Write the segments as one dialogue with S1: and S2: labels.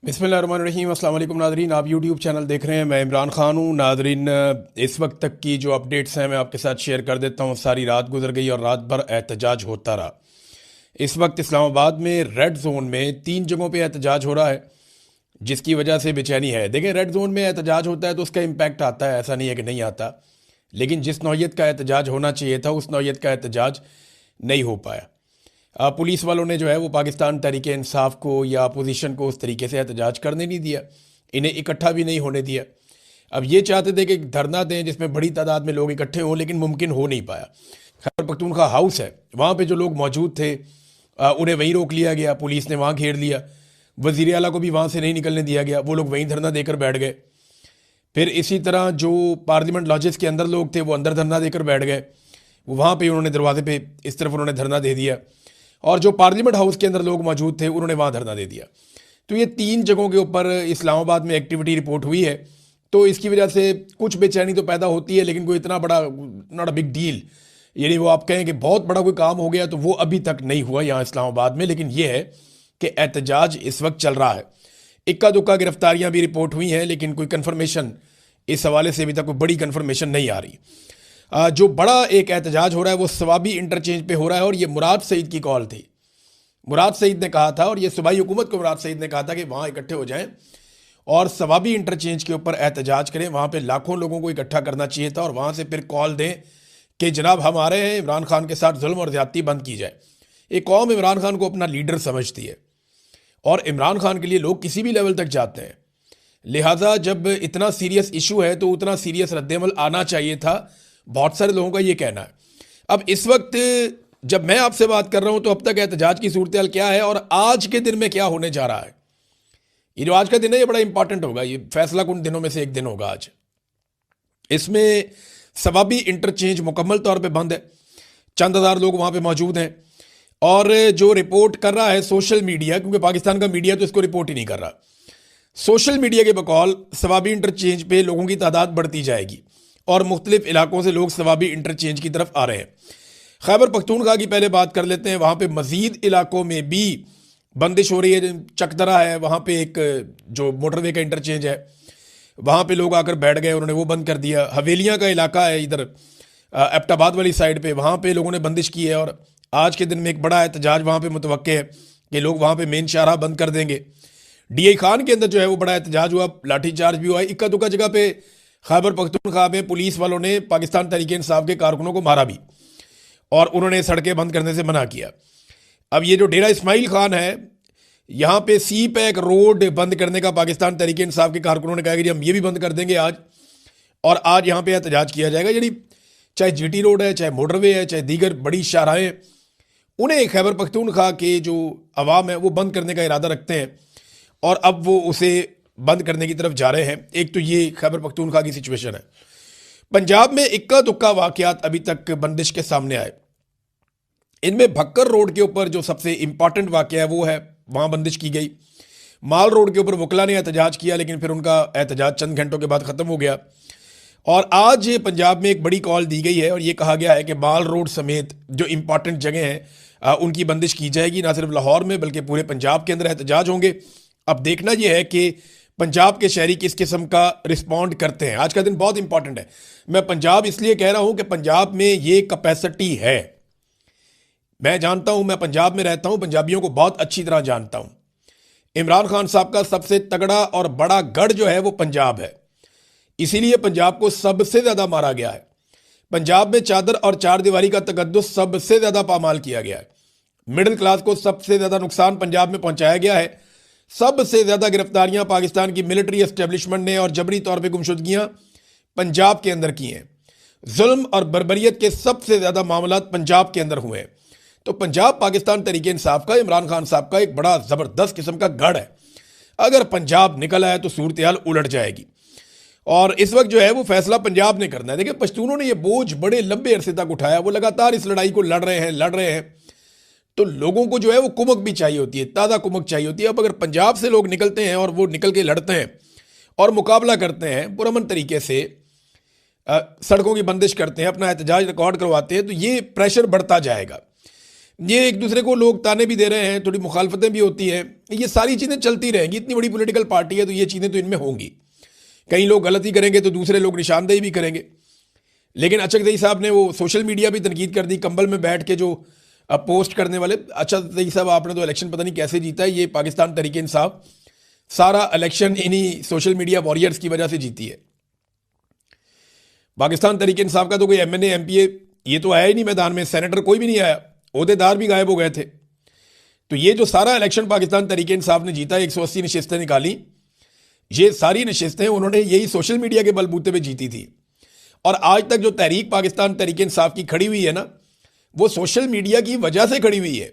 S1: बिस्मिल्लाहिर्रहमानिर्रहीम। अस्सलाम वालेकुम नादरीन, आप यूट्यूब चैनल देख रहे हैं। मैं इमरान खान हूँ। नादरीन, इस वक्त तक की जो अपडेट्स हैं मैं आपके साथ शेयर कर देता हूँ। सारी रात गुजर गई और रात भर एहतजाज होता रहा। इस वक्त इस्लामाबाद में रेड जोन में 3 जगहों पे एहतजाज हो रहा है, जिसकी वजह से बेचैनी है। देखें, रेड जोन में एहतजाज होता है तो उसका इम्पैक्ट आता है, ऐसा नहीं है कि नहीं आता, लेकिन जिस नौयत का एहतजाज होना चाहिए था उस नौयत का एहतजाज नहीं हो पाया। पुलिस वालों ने जो है वो पाकिस्तान तहरीक इंसाफ को या अपोजिशन को उस तरीके से एहतजाज करने नहीं दिया, इन्हें इकट्ठा भी नहीं होने दिया। अब ये चाहते थे कि धरना दें जिसमें बड़ी तादाद में लोग इकट्ठे हों, लेकिन मुमकिन हो नहीं पाया। खैबर पख्तूनख्वा हाउस है, वहाँ पे जो लोग मौजूद थे उन्हें वहीं रोक लिया गया, पुलिस ने वहाँ घेर लिया। वज़ीर आला को भी वहाँ से नहीं निकलने दिया गया, वो लोग वहीं धरना देकर बैठ गए। फिर इसी तरह जो पार्लियामेंट लॉजेस के अंदर लोग थे वो अंदर धरना देकर बैठ गए, वो वहाँ पे उन्होंने दरवाजे पे इस तरफ उन्होंने धरना दे दिया, और जो पार्लियामेंट हाउस के अंदर लोग मौजूद थे उन्होंने वहाँ धरना दे दिया। तो ये 3 जगहों के ऊपर इस्लामाबाद में एक्टिविटी रिपोर्ट हुई है। तो इसकी वजह से कुछ बेचैनी तो पैदा होती है, लेकिन कोई इतना बड़ा नॉट अ बिग डील, यानी वो आप कहें कि बहुत बड़ा कोई काम हो गया तो वो अभी तक नहीं हुआ यहाँ इस्लामाबाद में। लेकिन ये है कि एहतजाज इस वक्त चल रहा है। इक्का दुक्का गिरफ्तारियां भी रिपोर्ट हुई हैं, लेकिन कोई कन्फर्मेशन इस हवाले से अभी तक कोई बड़ी कन्फर्मेशन नहीं आ रही। जो बड़ा एक एहतजाज हो रहा है वो सवाबी इंटरचेंज पे हो रहा है, और ये मुराद सईद की कॉल थी। मुराद सईद ने कहा था, और ये सूबाई हुकूमत को मुराद सईद ने कहा था कि वहाँ इकट्ठे हो जाएं और सवाबी इंटरचेंज के ऊपर एहतजाज करें। वहाँ पे लाखों लोगों को इकट्ठा करना चाहिए था, और वहाँ से फिर कॉल दें कि जनाब हम आ रहे हैं, इमरान खान के साथ जुल्म और ज़्यादती बंद की जाए। एक कौम इमरान खान को अपना लीडर समझती है, और इमरान खान के लिए लोग किसी भी लेवल तक जाते हैं। लिहाजा जब इतना सीरियस इशू है तो उतना सीरियस रद्देमल आना चाहिए था, बहुत सारे लोगों का ये कहना है। अब इस वक्त जब मैं आपसे बात कर रहा हूं तो अब तक एहतजाज की सूरत हाल क्या है और आज के दिन में क्या होने जा रहा है। ये जो आज का दिन है ये बड़ा इंपॉर्टेंट होगा, ये फैसला कुन दिनों में से एक दिन होगा आज। इसमें सवाबी इंटरचेंज मुकम्मल तौर पे बंद है, चंद हज़ार लोग वहां पे मौजूद हैं, और जो रिपोर्ट कर रहा है सोशल मीडिया, क्योंकि पाकिस्तान का मीडिया तो इसको रिपोर्ट ही नहीं कर रहा, सोशल मीडिया के बकौल सवाबी इंटरचेंज पे लोगों की तादाद बढ़ती जाएगी और मुख्तलिफ इलाकों से लोग सवाबी इंटरचेंज की तरफ आ रहे हैं। खैबर पख्तूनख्वा की पहले बात कर लेते हैं। वहाँ पे मजीद इलाकों में भी बंदिश हो रही है। चकदरा है, वहाँ पे एक जो मोटरवे का इंटरचेंज है, वहाँ पे लोग आकर बैठ गए, उन्होंने वो बंद कर दिया। हवेलियाँ का इलाका है इधर एबटाबाद वाली साइड पे, वहाँ पे लोगों ने बंदिश की है, और आज के दिन में एक बड़ा एहतजाज वहाँ पे मुतवक्के है कि लोग वहाँ पे मेन शाहराह बंद कर देंगे। DI खान के अंदर जो है वो बड़ा एहतजाज हुआ, लाठीचार्ज भी हुआ। इक्का दुक्का जगह पे खैबर पख्तूनख्वा में पुलिस वालों ने पाकिस्तान तहरीक इंसाफ के कारकुनों को मारा भी, और उन्होंने सड़कें बंद करने से मना किया। अब ये जो डेरा इस्माइल खान है, यहाँ पे सी पैक रोड बंद करने का पाकिस्तान तहरीक इंसाफ के कारकुनों ने कहा कि हम ये भी बंद कर देंगे आज, और आज यहाँ पे एहतजाज किया जाएगा। यानी चाहे GT रोड है, चाहे मोटरवे है, चाहे दीगर बड़ी शाहराहें, उन्हें खैबर पख्तूनख्वा के जो अवाम है वो बंद करने का इरादा रखते हैं, और अब वो उसे बंद करने की तरफ जा रहे हैं। एक तो ये खैबर पख्तूनख्वा की सिचुएशन है। पंजाब में इक्का दुक्का वाकयात अभी तक बंदिश के सामने आए। इनमें भक्कर रोड के ऊपर जो सबसे इंपॉर्टेंट वाकया है वो है, वहां बंदिश की गई। माल रोड के ऊपर वकला ने एहतजाज किया, लेकिन फिर उनका एहतजाज चंद घंटों के बाद ख़त्म हो गया। और आज पंजाब में एक बड़ी कॉल दी गई है, और ये कहा गया है कि माल रोड समेत जो इंपॉर्टेंट जगह हैं उनकी बंदिश की जाएगी। ना सिर्फ लाहौर में बल्कि पूरे पंजाब के अंदर एहतजाज होंगे। अब देखना यह है कि पंजाब के शहरी किस किस्म का रिस्पॉन्ड करते हैं। आज का दिन बहुत इंपॉर्टेंट है। मैं पंजाब इसलिए कह रहा हूं कि पंजाब में ये कैपेसिटी है। मैं जानता हूं, मैं पंजाब में रहता हूं, पंजाबियों को बहुत अच्छी तरह जानता हूं। इमरान खान साहब का सबसे तगड़ा और बड़ा गढ़ जो है वो पंजाब है, इसीलिए पंजाब को सबसे ज्यादा मारा गया है। पंजाब में चादर और चार दीवारी का तकद्दुस सबसे ज्यादा पामाल किया गया है। मिडिल क्लास को सबसे ज्यादा नुकसान पंजाब में पहुंचाया गया है। सबसे ज्यादा गिरफ्तारियां पाकिस्तान की मिलिट्री एस्टेब्लिशमेंट ने और जबरी तौर पे गुमशुदगियां पंजाब के अंदर की हैं। जुल्म और बर्बरियत के सबसे ज्यादा मामला पंजाब के अंदर हुए हैं। तो पंजाब पाकिस्तान तरीके इंसाफ का, इमरान खान साहब का एक बड़ा जबरदस्त किस्म का गढ़ है। अगर पंजाब निकल आए तो सूरत हाल उलट जाएगी, और इस वक्त जो है वो फैसला पंजाब ने करना है। देखिए, पश्तूनों ने ये बोझ बड़े लंबे अरसे तक उठाया, वो लगातार इस लड़ाई को लड़ रहे हैं। तो लोगों को जो है वो कुमक भी चाहिए होती है, ताज़ा कुमक चाहिए होती है। अब अगर पंजाब से लोग निकलते हैं और वो निकल के लड़ते हैं और मुकाबला करते हैं पुरअमन तरीके से, सड़कों की बंदिश करते हैं, अपना एहतजाज रिकॉर्ड करवाते हैं, तो ये प्रेशर बढ़ता जाएगा। ये एक दूसरे को लोग ताने भी दे रहे हैं, थोड़ी मुखालफतें भी होती हैं, ये सारी चीज़ें चलती रहेंगी। इतनी बड़ी पॉलिटिकल पार्टी है तो ये चीज़ें तो इनमें होंगी। कई लोग गलती करेंगे तो दूसरे लोग निशानदेही भी करेंगे। लेकिन अचकज़ई साहब ने वो सोशल मीडिया भी तनकीद कर दी, कंबल में बैठ के जो पोस्ट करने वाले। अचकज़ई साहब आपने तो इलेक्शन पता नहीं कैसे जीता है, ये पाकिस्तान तहरीक इंसाफ सारा इलेक्शन इन्हीं सोशल मीडिया वॉरियर्स की वजह से जीती है। पाकिस्तान तहरीक इंसाफ का तो कोई MNA MPA ये तो आया ही नहीं मैदान में, सेनेटर कोई भी नहीं आया, ओहदेदार भी गायब हो गए थे। तो ये जो सारा इलेक्शन पाकिस्तान तहरीक इंसाफ ने जीता, 180 नशिस्तें निकाली, ये सारी नशिस्तें उन्होंने यही सोशल मीडिया के बलबूते पे जीती थी। और आज तक जो तहरीक पाकिस्तान तहरीक इंसाफ की खड़ी हुई है ना, वो सोशल मीडिया की वजह से खड़ी हुई है।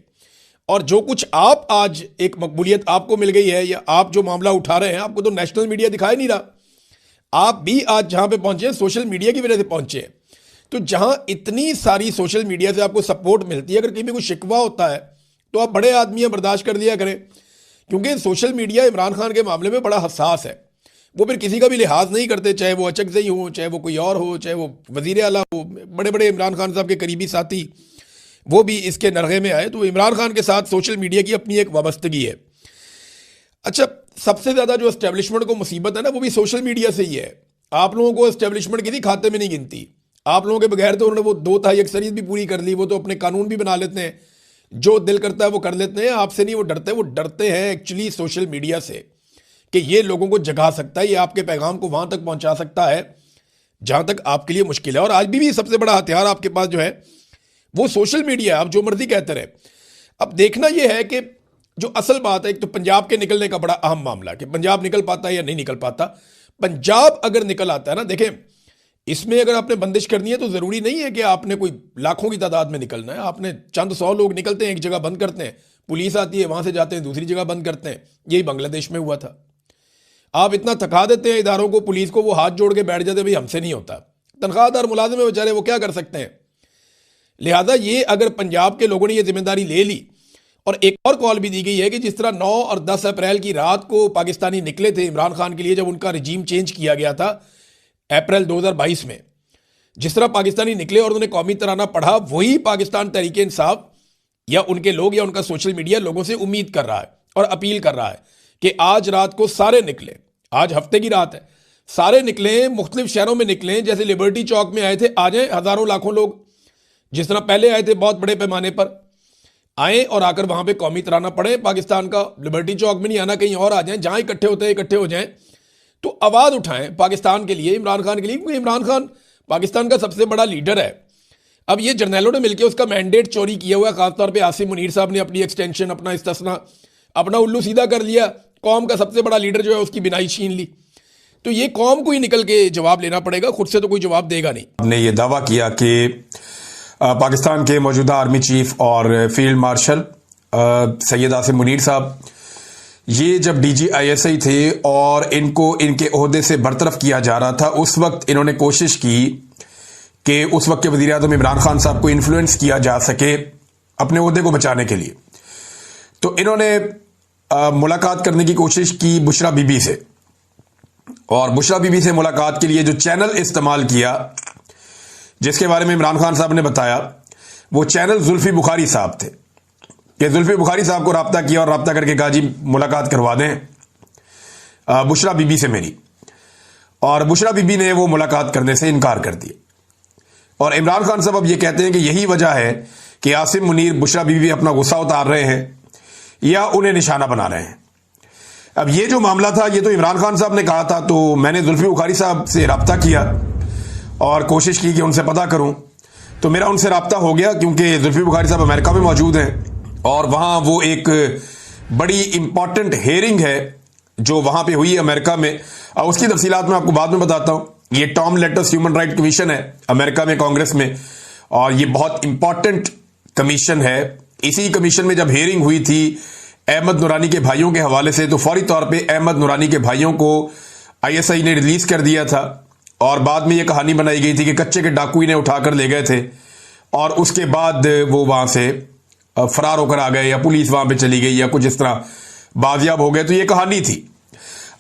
S1: और जो कुछ आप आज एक मकबूलियत आपको मिल गई है, या आप जो मामला उठा रहे हैं, आपको तो नेशनल मीडिया दिखाई नहीं रहा। आप भी आज जहां पे पहुंचे हैं सोशल मीडिया की वजह से पहुंचे हैं। तो जहां इतनी सारी सोशल मीडिया से आपको सपोर्ट मिलती है, अगर कहीं भी कोई शिकवा होता है तो आप बड़े आदमी हैं, बर्दाश्त कर लिया करें। क्योंकि सोशल मीडिया इमरान खान के मामले में बड़ा हसास है। वो फिर किसी का भी लिहाज नहीं करते, चाहे वो अचकज़ई हो, चाहे वो कोई और हो, चाहे वो वज़ीर आला हो। बड़े बड़े इमरान खान साहब के करीबी साथी वो भी इसके नरगे में आए। तो इमरान खान के साथ सोशल मीडिया की अपनी एक वाबस्तगी है। अच्छा, सबसे ज़्यादा जो एस्टेब्लिशमेंट को मुसीबत है ना, वो भी सोशल मीडिया से ही है। आप लोगों को एस्टेब्लिशमेंट किसी खाते में नहीं गिनती। आप लोगों के बगैर तो उन्होंने वो 2/3 अक्सरियत भी पूरी कर ली। वो तो अपने कानून भी बना लेते हैं, जो दिल करता है वो कर लेते हैं। आपसे नहीं वो डरते हैं एक्चुअली सोशल मीडिया से, कि ये लोगों को जगा सकता है, ये आपके पैगाम को वहां तक पहुंचा सकता है जहां तक आपके लिए मुश्किल है। और आज भी सबसे बड़ा हथियार आपके पास जो है वो सोशल मीडिया। आप जो मर्जी कहते रहे। अब देखना यह है कि जो असल बात है, एक तो पंजाब के निकलने का बड़ा अहम मामला, कि पंजाब निकल पाता है या नहीं निकल पाता। पंजाब अगर निकल आता है ना, देखें, इसमें अगर आपने बंदिश करनी है तो जरूरी नहीं है कि आपने कोई लाखों की तादाद में निकलना है। आपने चंद 100 लोग निकलते हैं, एक जगह बंद करते हैं, पुलिस आती है, वहां से जाते हैं दूसरी जगह बंद करते हैं। यही बांग्लादेश में हुआ था। आप इतना थका देते हैं इदारों को, पुलिस को, वो हाथ जोड़ के बैठ जाते, भाई हमसे नहीं होता। तनख्वाहदार मुलाजिम है बेचारे, वो क्या कर सकते हैं। लिहाजा ये अगर पंजाब के लोगों ने ये जिम्मेदारी ले ली, और एक और कॉल भी दी गई है कि जिस तरह 9 और 10 अप्रैल की रात को पाकिस्तानी निकले थे इमरान खान के लिए, जब उनका रिजीम चेंज किया गया था अप्रैल 2022 में, जिस तरह पाकिस्तानी निकले और उन्होंने कौमी तराना पढ़ा, वही पाकिस्तान तहरीक इंसाफ या उनके लोग या उनका सोशल मीडिया लोगों से उम्मीद कर रहा है और अपील कर रहा है कि आज रात को सारे निकले। आज हफ्ते की रात है, सारे निकलें, मुख्तलिफ शहरों में निकलें। जैसे लिबर्टी चौक में आए थे, आ जाएं हजारों लाखों लोग, जिस तरह पहले आए थे बहुत बड़े पैमाने पर, आए और आकर वहां पे कौमी तराना पढ़े पाकिस्तान का। लिबर्टी चौक में नहीं आना, कहीं और आ जाएं, जहां इकट्ठे होते हैं इकट्ठे हो जाएं, तो आवाज उठाएं पाकिस्तान के लिए, इमरान खान के लिए। क्योंकि इमरान खान पाकिस्तान का सबसे बड़ा लीडर है। अब ये जर्नैलों ने मिलकर उसका मैंडेट चोरी किया हुआ है। खासतौर पर आसिम मुनीर साहब ने अपनी एक्सटेंशन, अपना इस्तिस्ना, अपना उल्लू सीधा कर लिया। कौम का सबसे बड़ा लीडर जो है उसकी बिनाई छीन ली। तो ये कौम को ही निकल के जवाब लेना पड़ेगा, खुद से तो कोई जवाब देगा नहीं।
S2: हमने ये दावा किया कि पाकिस्तान के मौजूदा आर्मी चीफ और फील्ड मार्शल सैयद आसिम मुनीर साहब, ये जब DGISI थे और इनको इनके ओहदे से बरतरफ किया जा रहा था, उस वक्त इन्होंने कोशिश की कि उस वक्त के वज़ीर आज़म इमरान खान साहब को इन्फ्लुएंस किया जा सके अपने ओहदे को बचाने के लिए। तो इन्होंने मुलाकात करने की कोशिश की बुशरा बीबी से, और बुशरा बीबी से मुलाकात के लिए जो चैनल इस्तेमाल किया, जिसके बारे में इमरान खान साहब ने बताया, वो चैनल जुल्फी बुखारी साहब थे। कि जुल्फी बुखारी साहब को राब्ता किया और राब्ता करके कहा, जी मुलाकात करवा दें बुशरा बीबी से मेरी। और बुशरा बीबी ने वो मुलाकात करने से इनकार कर दिया। और इमरान खान साहब अब ये कहते हैं कि यही वजह है कि आसिम मुनीर, बुशरा बीबी अपना गुस्सा उतार रहे हैं या उन्हें निशाना बना रहे हैं। अब ये जो मामला था, ये तो इमरान खान साहब ने कहा था, तो मैंने जुल्फी बुखारी साहब से राब्ता किया और कोशिश की कि उनसे पता करूं। तो मेरा उनसे राब्ता हो गया, क्योंकि जुल्फी बुखारी साहब अमेरिका में मौजूद हैं और वहां वो एक बड़ी इंपॉर्टेंट हेयरिंग है जो वहां पे हुई है अमेरिका में। और उसकी तफसीलात मैं आपको बाद में बताता हूं। ये Tom Lantos human right commission है अमेरिका में, कांग्रेस में, और ये बहुत इंपॉर्टेंट कमीशन है। इसी कमीशन में जब हेयरिंग हुई थी अहमद नूरानी के भाइयों के हवाले से, तो फौरी तौर पर अहमद नूरानी के भाइयों को ISI ने रिलीज कर दिया था। और बाद में यह कहानी बनाई गई थी कि कच्चे के डाकू इन्हें उठाकर ले गए थे और उसके बाद वो वहां से फरार होकर आ गए, या पुलिस वहां पे चली गई, या कुछ इस तरह बाजियाब हो गए। तो ये कहानी थी।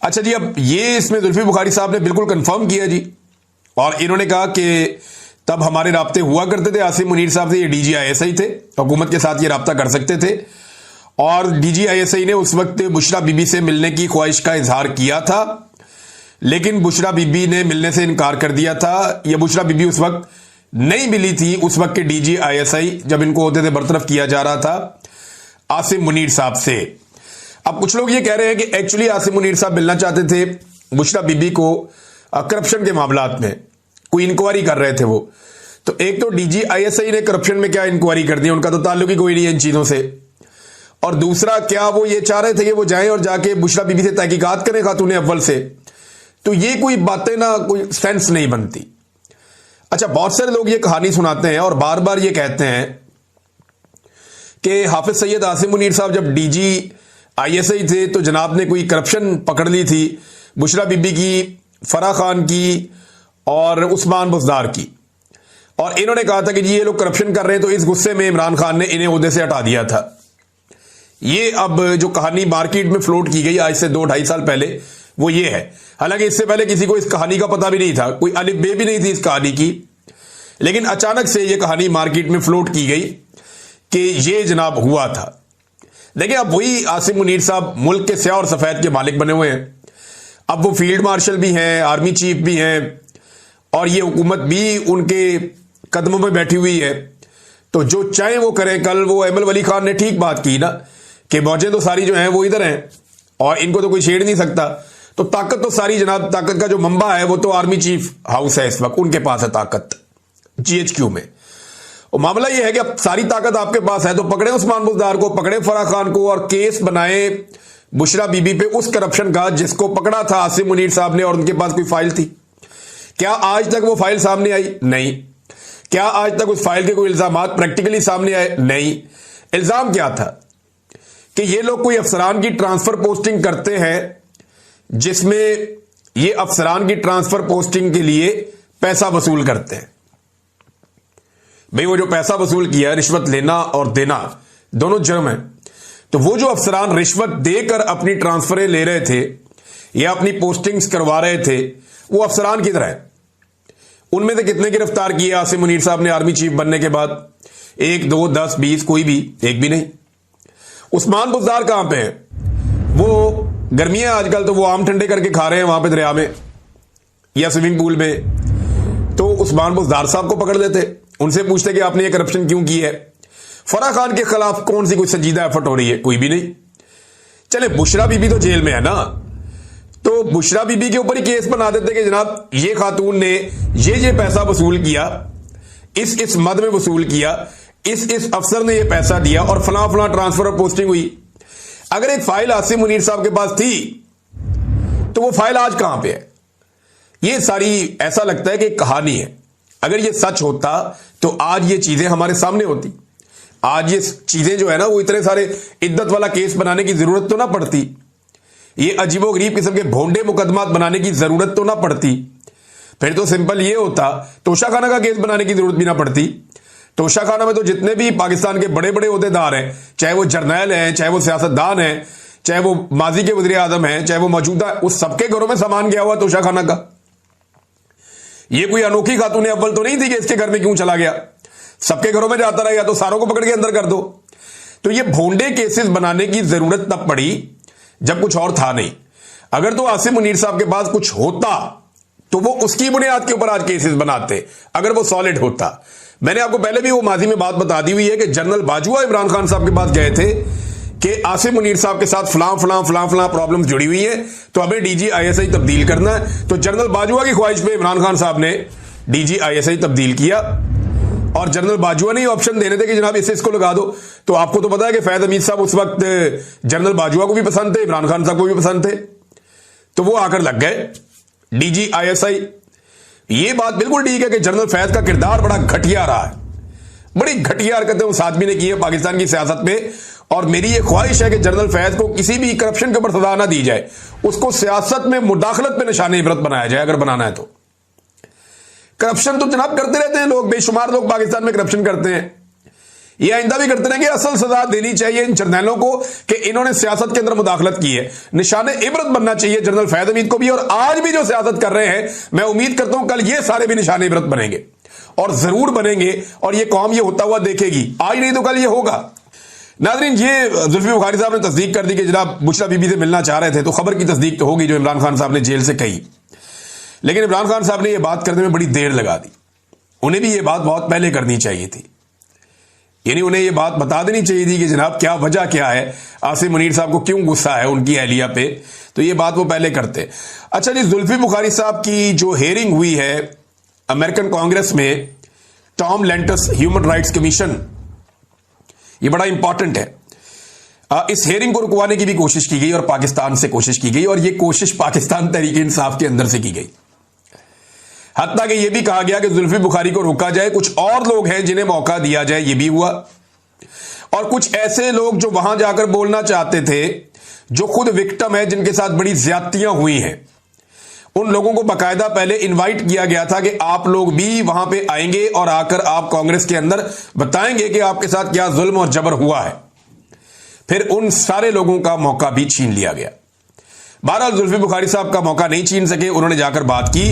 S2: अच्छा जी, अब ये इसमें जुल्फी बुखारी साहब ने बिल्कुल कंफर्म किया जी, और इन्होंने कहा कि तब हमारे राब्ते हुआ करते थे आसिम मुनीर साहब से, ये DGISI थे, हुकूमत के साथ ये राब्ता कर सकते थे। और DGISI ने उस वक्त बुशरा बीबी से मिलने की ख्वाहिश का इजहार किया था, लेकिन बुशरा बीबी ने मिलने से इनकार कर दिया था। यह बुशरा बीबी उस वक्त नहीं मिली थी, उस वक्त के DGISI जब इनको होते थे बरतरफ किया जा रहा था आसिम मुनीर साहब से। अब कुछ लोग ये कह रहे हैं कि एक्चुअली आसिम मुनीर साहब मिलना चाहते थे बुशरा बीबी को करप्शन के मामलात में, कोई इंक्वायरी कर रहे थे वो। तो एक तो DGISI ने करप्शन में क्या इंक्वायरी कर दी, उनका तो ताल्लुक ही कोई नहीं है इन चीजों से। और दूसरा, क्या वो ये चाह रहे थे कि वो जाएं और जाके बुशरा बीबी से तहकीकात करें खातून अव्वल से? तो ये कोई बातें ना, कोई सेंस नहीं बनती। अच्छा, बहुत सारे लोग ये कहानी सुनाते हैं और बार बार ये कहते हैं कि हाफिज सैयद आसिम मुनीर साहब जब DGISI थे तो जनाब ने कोई करप्शन पकड़ ली थी बुशरा बीबी की, फराह खान की और उस्मान बुज़दार की, और इन्होंने कहा था कि जी ये लोग करप्शन कर रहे हैं, तो इस गुस्से में इमरान खान ने इन्हें ओहदे से हटा दिया था। ये अब जो कहानी मार्केट में फ्लोट की गई आज से 2-2.5 साल पहले, वो ये है। हालांकि इससे पहले किसी को इस कहानी का पता भी नहीं था, कोई अलिफ बे भी नहीं थी इस कहानी की, लेकिन अचानक से ये कहानी मार्केट में फ्लोट की गई कि ये जनाब हुआ था। देखिए, अब वही आसिम मुनीर साहब मुल्क के स्याह और सफेद के मालिक बने हुए हैं। अब वो फील्ड मार्शल भी हैं, आर्मी चीफ भी हैं, और ये हुकूमत भी उनके कदमों में बैठी हुई है। तो जो चाहे वो करें। कल वो अहमद वली खान ने ठीक बात की ना कि मौजें तो सारी जो हैं वो इधर हैं और इनको तो कोई छेड़ नहीं सकता। तो ताकत तो सारी जनाब, ताकत का जो मंबा है वो तो आर्मी चीफ हाउस है, इस वक्त उनके पास है ताकत GHQ में। और मामला ये है कि अब सारी ताकत आपके पास है, तो पकड़े उस्मान बुज़दार को, पकड़े फराह खान को, और केस बनाए बुशरा बीबी पे उस करप्शन का जिसको पकड़ा था आसिम मुनीर साहब ने, और उनके पास कोई फाइल थी। क्या आज तक वो फाइल सामने आई? नहीं। क्या आज तक उस फाइल के कोई इल्जाम प्रैक्टिकली सामने आए? नहीं। इल्जाम क्या था कि ये लोग कोई अफसरान की ट्रांसफर पोस्टिंग करते हैं, जिसमें ये अफसरान की ट्रांसफर पोस्टिंग के लिए पैसा वसूल करते हैं। भाई, वो जो पैसा वसूल किया, रिश्वत लेना और देना दोनों जुर्म है। तो वो जो अफसरान रिश्वत देकर अपनी ट्रांसफरें ले रहे थे या अपनी पोस्टिंग्स करवा रहे थे, वो अफसरान किधर है? उनमें से कितने गिरफ्तार किए आसिम मुनीर साहब ने आर्मी चीफ बनने के बाद? 1, 2, 10, 20? कोई भी, एक भी नहीं। उस्मान बुज़दार कहां पे है? वो गर्मियां आजकल, तो वो आम ठंडे करके खा रहे हैं वहां पे दरिया में या स्विमिंग पूल में। तो उस्मान बुज़दार साहब को पकड़ लेते, उनसे पूछते कि आपने ये करप्शन क्यों की है। फराह खान के खिलाफ कौन सी कोई संजीदा एफर्ट हो रही है? कोई भी नहीं। चले, बुशरा बीबी तो जेल में है ना, तो बुशरा बीबी के ऊपर ही केस बना देते कि जनाब ये खातून ने ये पैसा वसूल किया, इस मद में वसूल किया, इस अफसर ने ये पैसा दिया और फलां फलां ट्रांसफर और पोस्टिंग हुई। अगर एक फाइल आसिम मुनीर साहब के पास थी तो वो फाइल आज कहां पे है? ये सारी ऐसा लगता है कि कहानी है। अगर ये सच होता तो आज ये चीजें हमारे सामने होती। आज ये चीजें जो है ना, वो इतने सारे इद्दत वाला केस बनाने की जरूरत तो ना पड़ती, ये अजीबोगरीब किस्म के भोंडे मुकदमात बनाने की जरूरत तो ना पड़ती। फिर तो सिंपल ये होता, तोशा खाना का केस बनाने की जरूरत भी ना पड़ती। तोशा खाना में तो जितने भी पाकिस्तान के बड़े बड़े ओहदेदार हैं, चाहे वो जर्नैल हैं, चाहे वो सियासतदान हैं, चाहे वो माजी के वज़ीर आज़म हैं, चाहे वो मौजूदा, उस सबके घरों में सामान गया हुआ तोशा खाना का। ये कोई अनोखी खातून अव्वल तो नहीं थी कि इसके घर में क्यों चला गया, सबके घरों में जाता रहा, या तो सारों को पकड़ के अंदर कर दो। तो ये भोंडे केसेस बनाने की जरूरत तब पड़ी जब कुछ और था नहीं। अगर तो आसिम मुनीर साहब के पास कुछ होता तो वो उसकी बुनियाद के ऊपर आज केसेस बनाते, अगर वो सॉलिड होता। मैंने आपको पहले भी वो माजी में बात बता दी हुई है कि जनरल बाजवा इमरान खान साहब के पास गए थे कि आसिम मुनीर साहब के साथ फलां फलां फलां फलां प्रॉब्लम्स जुड़ी हुई है, तो हमें DGISI तब्दील करना है। तो जनरल बाजवा की ख्वाहिश पे इमरान खान साहब ने DGISI तब्दील किया, और जनरल बाजवा ने ऑप्शन देने थे कि जनाब इसको लगा दो। तो आपको तो पता है कि फैज हमीद साहब उस वक्त जनरल बाजवा को भी पसंद थे, इमरान खान साहब को भी पसंद थे, तो वो आकर लग गए DGISI। ये बात बिल्कुल ठीक है कि जनरल फैज का किरदार बड़ा घटिया रहा है, बड़ी घटिया हरकतें उस आदमी ने की है पाकिस्तान की सियासत में। और मेरी ये ख्वाहिश है कि जनरल फैज को किसी भी करप्शन के ऊपर सजा ना दी जाए, उसको सियासत में मुदाखलत पे निशाने इबरत बनाया जाए, अगर बनाना है तो। करप्शन तो जनाब करते रहते हैं लोग, बेशुमार लोग पाकिस्तान में करप्शन करते हैं। ये आइंदा भी करते रहेंगे। असल सजा देनी चाहिए इन जर्नैलों को कि इन्होंने सियासत के अंदर मुदाखलत की है, निशाने इबरत बनना चाहिए जनरल फैज हमीद को भी, और आज भी जो सियासत कर रहे हैं मैं उम्मीद करता हूं कल ये सारे भी निशाने इबरत बनेंगे और जरूर बनेंगे और ये कौम ये होता हुआ देखेगी, आज नहीं तो कल ये होगा। नाज़रीन, ये जुल्फी बुखारी साहब ने तस्दीक कर दी कि जनाब बुशरा बीबी से मिलना चाह रहे थे, तो खबर की तस्दीक तो होगी जो इमरान खान साहब ने जेल से कही। लेकिन इमरान खान साहब ने यह बात करने में बड़ी देर लगा दी। उन्हें भी यह बात बहुत पहले करनी चाहिए थी, यानी उन्हें यह बात बता देनी चाहिए थी कि जनाब क्या वजह क्या है, आसिम मुनीर साहब को क्यों गुस्सा है उनकी अहलिया पे, तो ये बात वो पहले करते। अच्छा जी, जुल्फी बुखारी साहब की जो हेयरिंग हुई है अमेरिकन कांग्रेस में, Tom Lantus human rights commission, ये बड़ा इंपॉर्टेंट है। इस हेयरिंग को रुकवाने की भी कोशिश की गई और पाकिस्तान से कोशिश की गई, और यह कोशिश पाकिस्तान तहरीक इंसाफ के अंदर से की गई। हत्ता कि यह भी कहा गया कि जुल्फी बुखारी को रोका जाए, कुछ और लोग हैं जिन्हें मौका दिया जाए, यह भी हुआ। और कुछ ऐसे लोग जो वहां जाकर बोलना चाहते थे, जो खुद विक्टिम है, जिनके साथ बड़ी ज्यादतियां हुई हैं, उन लोगों को बाकायदा पहले इनवाइट किया गया था कि आप लोग भी वहां पे आएंगे और आकर आप कांग्रेस के अंदर बताएंगे कि आपके साथ क्या जुल्म और जबर हुआ है। फिर उन सारे लोगों का मौका भी छीन लिया गया। बहरहाल जुल्फी बुखारी साहब का मौका नहीं छीन सके, उन्होंने जाकर बात की।